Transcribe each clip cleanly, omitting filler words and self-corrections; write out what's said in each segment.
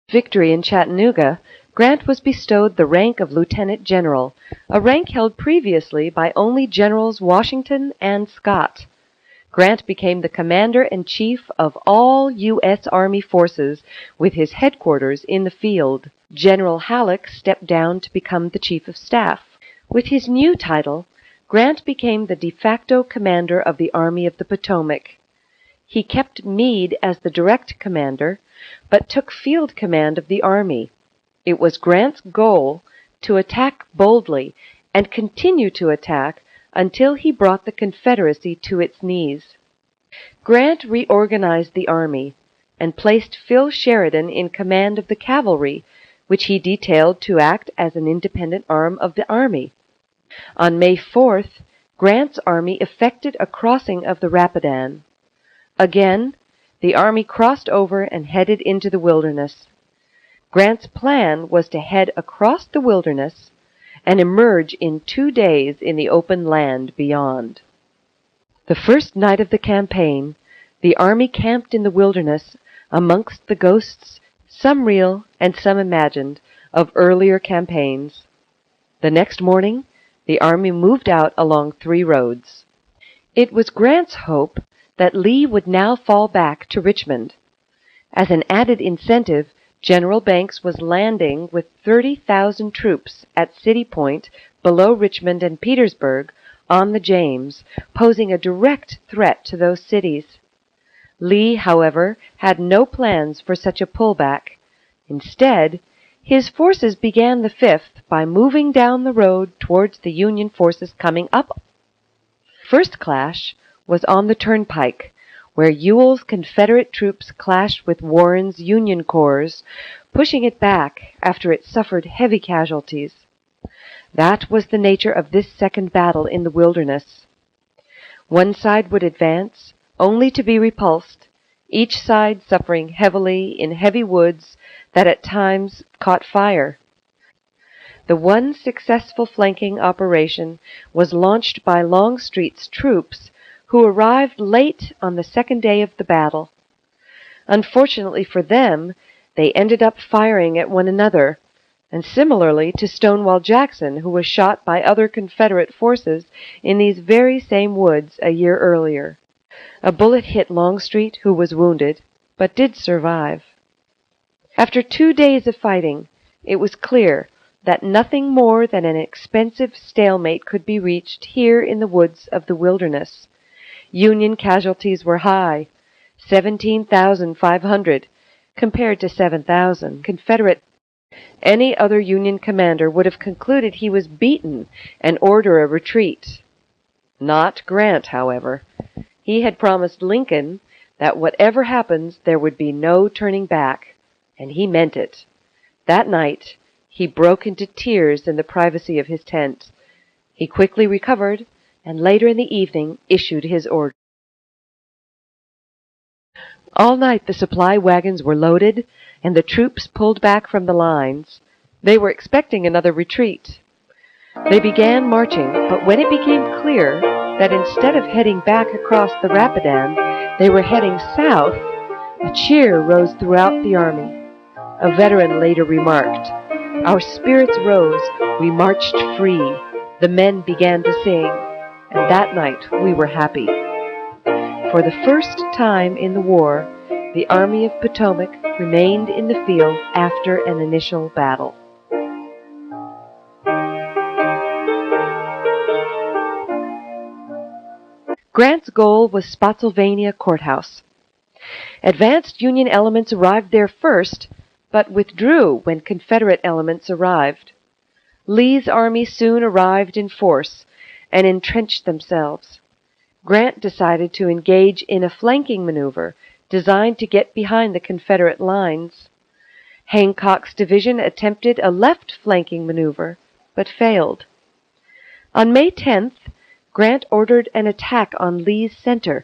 Victory in Chattanooga, Grant was bestowed the rank of Lieutenant General, a rank held previously by only Generals Washington and Scott. Grant became the commander-in-chief of all U.S. Army forces with his headquarters in the field. General Halleck stepped down to become the chief of staff. With his new title, Grant became the de facto commander of the Army of the Potomac. He kept Meade as the direct commander, but took field command of the army. It was Grant's goal to attack boldly and continue to attack until he brought the Confederacy to its knees. Grant reorganized the army and placed Phil Sheridan in command of the cavalry, which he detailed to act as an independent arm of the army. On May 4th, Grant's army effected a crossing of the Rapidan. Again, the army crossed over and headed into the wilderness. Grant's plan was to head across the wilderness and emerge in 2 days in the open land beyond. The first night of the campaign, the army camped in the wilderness amongst the ghosts, some real and some imagined, of earlier campaigns. The next morning, the army moved out along 3 roads. It was Grant's hope that Lee would now fall back to Richmond. As an added incentive, General Banks was landing with 30,000 troops at City Point below Richmond and Petersburg on the James, posing a direct threat to those cities. Lee, however, had no plans for such a pullback. Instead, his forces began the 5th by moving down the road towards the Union forces coming up. First clash was on the turnpike, where Ewell's Confederate troops clashed with Warren's Union corps, pushing it back after it suffered heavy casualties. That was the nature of this second battle in the wilderness. One side would advance, only to be repulsed, each side suffering heavily in heavy woods that at times caught fire. The one successful flanking operation was launched by Longstreet's troops, who arrived late on the second day of the battle. Unfortunately for them, they ended up firing at one another, and similarly to Stonewall Jackson, who was shot by other Confederate forces in these very same woods a year earlier. A bullet hit Longstreet, who was wounded, but did survive. After 2 days of fighting, it was clear that nothing more than an expensive stalemate could be reached here in the woods of the wilderness. Union casualties were high, 17,500 compared to 7,000 Confederate. Any other Union commander would have concluded he was beaten and ordered a retreat. Not Grant, however. He had promised Lincoln that whatever happens, there would be no turning back, and he meant it. That night, he broke into tears in the privacy of his tent. He quickly recovered, and later in the evening issued his order. All night the supply wagons were loaded, and the troops pulled back from the lines. They were expecting another retreat. They began marching, but when it became clear that instead of heading back across the Rapidan, they were heading south, a cheer rose throughout the army. A veteran later remarked, "Our spirits rose, we marched free." The men began to sing, and that night we were happy. For the first time in the war, the Army of Potomac remained in the field after an initial battle. Grant's goal was Spotsylvania Courthouse. Advanced Union elements arrived there first, but withdrew when Confederate elements arrived. Lee's army soon arrived in force and entrenched themselves. Grant decided to engage in a flanking maneuver designed to get behind the Confederate lines. Hancock's division attempted a left flanking maneuver, but failed. On May 10th, Grant ordered an attack on Lee's center,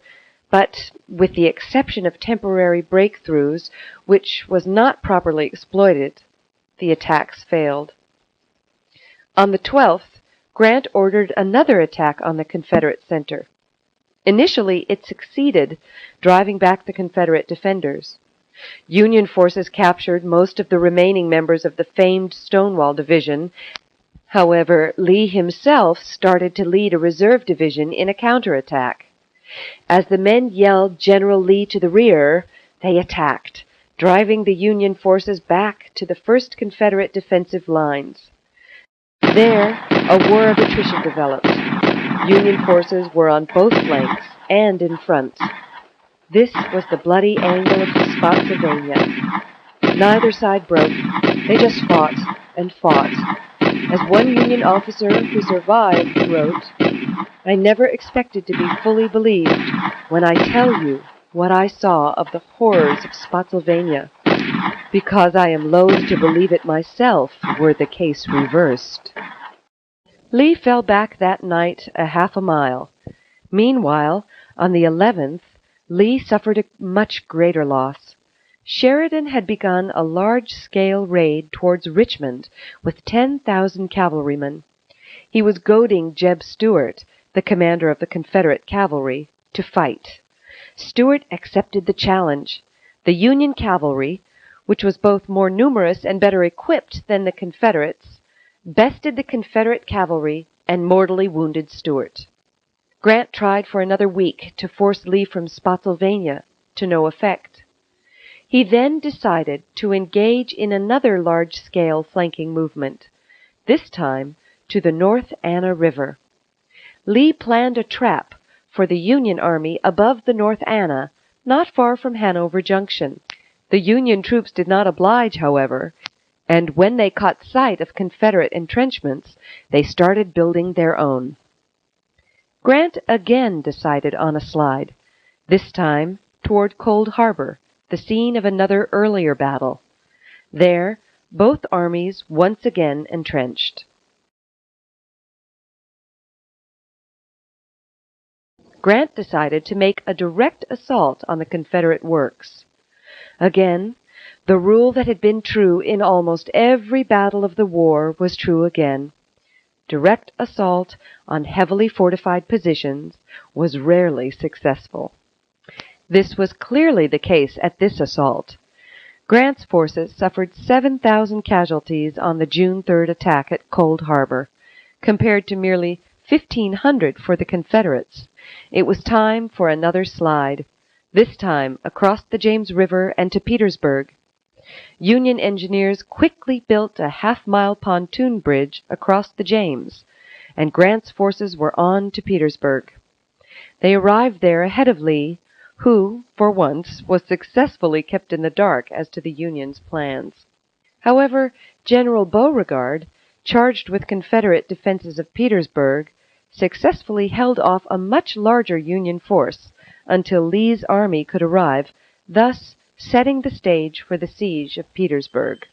but with the exception of temporary breakthroughs, which was not properly exploited, the attacks failed. On the 12th, Grant ordered another attack on the Confederate center. Initially, it succeeded, driving back the Confederate defenders. Union forces captured most of the remaining members of the famed Stonewall Division. However, Lee himself started to lead a reserve division in a counterattack. As the men yelled General Lee to the rear, they attacked, driving the Union forces back to the 1st Confederate defensive lines. There, a war of attrition developed. Union forces were on both flanks and in front. This was the bloody angle of Spotsylvania. Neither side broke. They just fought and fought. As one Union officer who survived wrote, "I never expected to be fully believed when I tell you what I saw of the horrors of Spotsylvania, because I am loath to believe it myself were the case reversed." Lee fell back that night a half a mile. Meanwhile, on the 11th, Lee suffered a much greater loss. Sheridan had begun a large-scale raid towards Richmond with 10,000 cavalrymen. He was goading Jeb Stuart, the commander of the Confederate cavalry, to fight. Stuart accepted the challenge. The Union cavalry, which was both more numerous and better equipped than the Confederates, bested the Confederate cavalry and mortally wounded Stuart. Grant tried for another week to force Lee from Spotsylvania, to no effect. He then decided to engage in another large-scale flanking movement, this time to the North Anna River. Lee planned a trap for the Union army above the North Anna, not far from Hanover Junction. The Union troops did not oblige, however, and when they caught sight of Confederate entrenchments, they started building their own. Grant again decided on a slide, this time toward Cold Harbor, the scene of another earlier battle. There, both armies once again entrenched. Grant decided to make a direct assault on the Confederate works. Again, the rule that had been true in almost every battle of the war was true again. Direct assault on heavily fortified positions was rarely successful. This was clearly the case at this assault. Grant's forces suffered 7,000 casualties on the June 3rd attack at Cold Harbor, compared to merely 1,500 for the Confederates. It was time for another slide, this time across the James River and to Petersburg. Union engineers quickly built a half-mile pontoon bridge across the James, and Grant's forces were on to Petersburg. They arrived there ahead of Lee, who, for once, was successfully kept in the dark as to the Union's plans. However, General Beauregard, charged with Confederate defenses of Petersburg, successfully held off a much larger Union force until Lee's army could arrive, thus setting the stage for the siege of Petersburg.